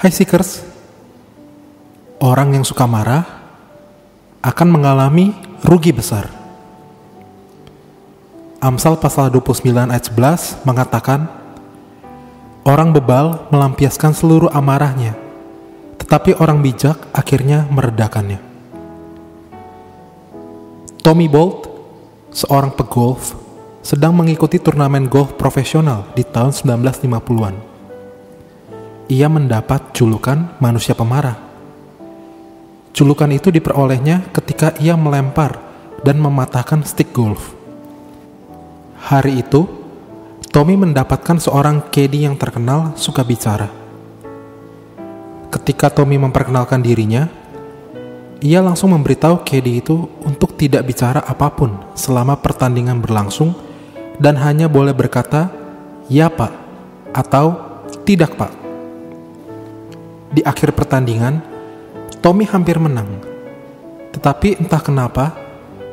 Hai Seekers, orang yang suka marah akan mengalami rugi besar. Amsal pasal 29 ayat 11 mengatakan, orang bebal melampiaskan seluruh amarahnya, tetapi orang bijak akhirnya meredakannya. Tommy Bolt, seorang pegolf, sedang mengikuti turnamen golf profesional di tahun 1950-an. Ia mendapat julukan manusia pemarah. Julukan itu diperolehnya ketika ia melempar dan mematahkan stik golf. Hari itu, Tommy mendapatkan seorang caddy yang terkenal suka bicara. Ketika Tommy memperkenalkan dirinya, ia langsung memberitahu caddy itu untuk tidak bicara apapun selama pertandingan berlangsung dan hanya boleh berkata, "Ya Pak," atau "Tidak Pak." Di akhir pertandingan, Tommy hampir menang. Tetapi entah kenapa,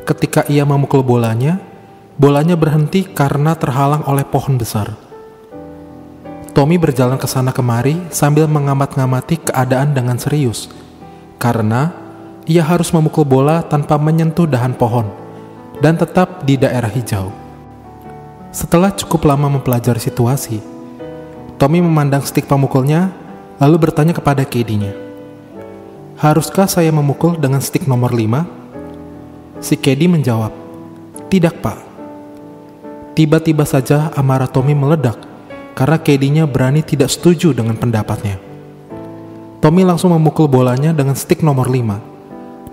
ketika ia memukul bolanya berhenti karena terhalang oleh pohon besar. Tommy berjalan ke sana kemari sambil mengamat-ngamati keadaan dengan serius, karena ia harus memukul bola tanpa menyentuh dahan pohon dan tetap di daerah hijau. Setelah cukup lama mempelajari situasi, Tommy memandang stik pemukulnya lalu bertanya kepada caddy-nya, "Haruskah saya memukul dengan stik nomor 5? Si caddy menjawab, "Tidak Pak." Tiba-tiba saja amarah Tommy meledak karena caddy-nya berani tidak setuju dengan pendapatnya. Tommy langsung memukul bolanya dengan stik nomor 5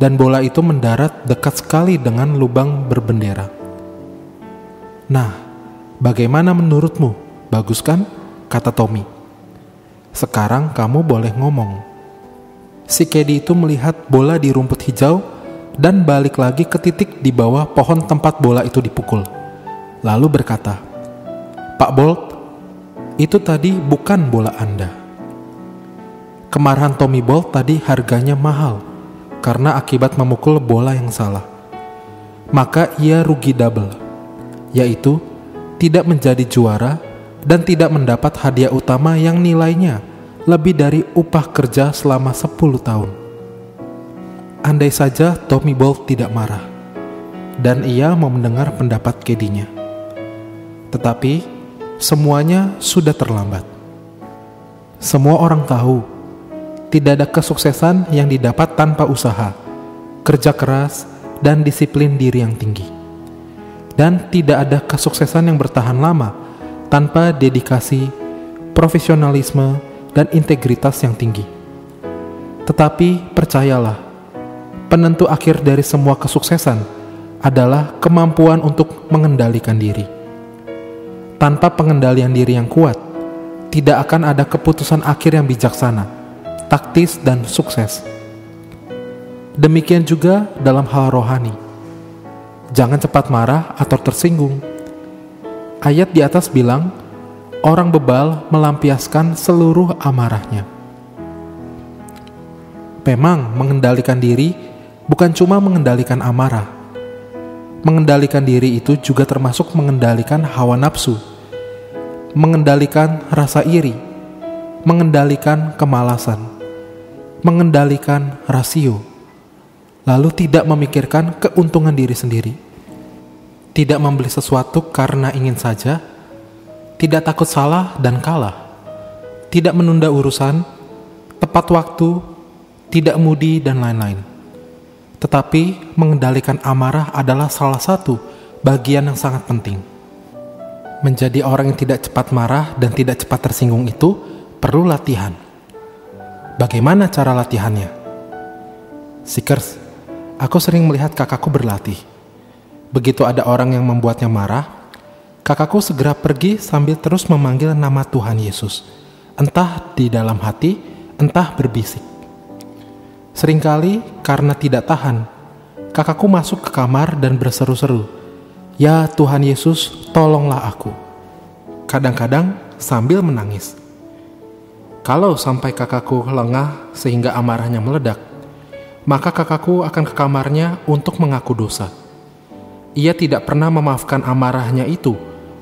dan bola itu mendarat dekat sekali dengan lubang berbendera. "Nah, bagaimana menurutmu? Bagus kan?" kata Tommy. "Sekarang kamu boleh ngomong." Si caddy itu melihat bola di rumput hijau dan balik lagi ke titik di bawah pohon tempat bola itu dipukul. Lalu berkata, "Pak Bolt, itu tadi bukan bola Anda." Kemarahan Tommy Bolt tadi harganya mahal karena akibat memukul bola yang salah. Maka ia rugi double, yaitu tidak menjadi juara dan tidak mendapat hadiah utama yang nilainya lebih dari upah kerja selama 10 tahun. Andai saja Tommy Bolt tidak marah, dan ia mau mendengar pendapat caddy-nya. Tetapi, semuanya sudah terlambat. Semua orang tahu, tidak ada kesuksesan yang didapat tanpa usaha, kerja keras, dan disiplin diri yang tinggi. Dan tidak ada kesuksesan yang bertahan lama tanpa dedikasi, profesionalisme, dan integritas yang tinggi. Tetapi percayalah, penentu akhir dari semua kesuksesan adalah kemampuan untuk mengendalikan diri. Tanpa pengendalian diri yang kuat, tidak akan ada keputusan akhir yang bijaksana, taktis, dan sukses. Demikian juga dalam hal rohani. Jangan cepat marah atau tersinggung. Ayat di atas bilang, orang bebal melampiaskan seluruh amarahnya. Memang mengendalikan diri bukan cuma mengendalikan amarah. Mengendalikan diri itu juga termasuk mengendalikan hawa nafsu, mengendalikan rasa iri, mengendalikan kemalasan, mengendalikan rasio, lalu tidak memikirkan keuntungan diri sendiri. Tidak membeli sesuatu karena ingin saja, tidak takut salah dan kalah, tidak menunda urusan, tepat waktu, tidak mudi, dan lain-lain. Tetapi mengendalikan amarah adalah salah satu bagian yang sangat penting. Menjadi orang yang tidak cepat marah dan tidak cepat tersinggung itu perlu latihan. Bagaimana cara latihannya? Seekers, aku sering melihat kakakku berlatih. Begitu ada orang yang membuatnya marah, kakakku segera pergi sambil terus memanggil nama Tuhan Yesus, entah di dalam hati, entah berbisik. Seringkali karena tidak tahan, kakakku masuk ke kamar dan berseru-seru, "Ya Tuhan Yesus, tolonglah aku." Kadang-kadang sambil menangis. Kalau sampai kakakku lengah sehingga amarahnya meledak, maka kakakku akan ke kamarnya untuk mengaku dosa. Ia tidak pernah memaafkan amarahnya itu,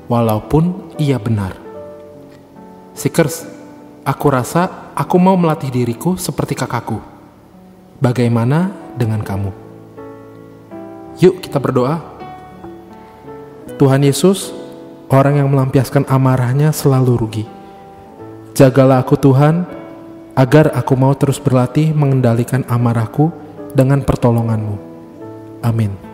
walaupun ia benar. Seekers, Aku rasa aku mau melatih diriku seperti kakakku. Bagaimana dengan kamu? Yuk kita berdoa. Tuhan Yesus, orang yang melampiaskan amarahnya selalu rugi. Jagalah aku Tuhan, agar aku mau terus berlatih mengendalikan amarahku dengan pertolongan-Mu. Amin.